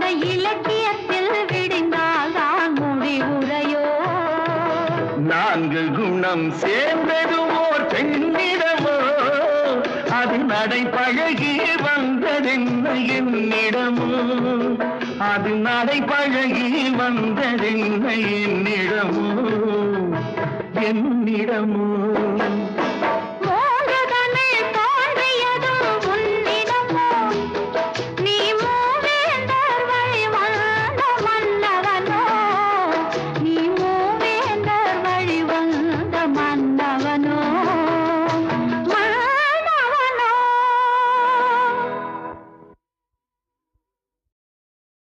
அவை இலக்கியத்தில் விடிந்தால் தான் முடிவுரையோ? நான்கு குணம் சேர்ந்தது ஓர் பெண்ணிடமோ? அது நடை பழகி வந்ததென்ன என்னிடமோ? அது நடை பழகி வந்ததென்ன என்னிடமோ? என்னிடமோ?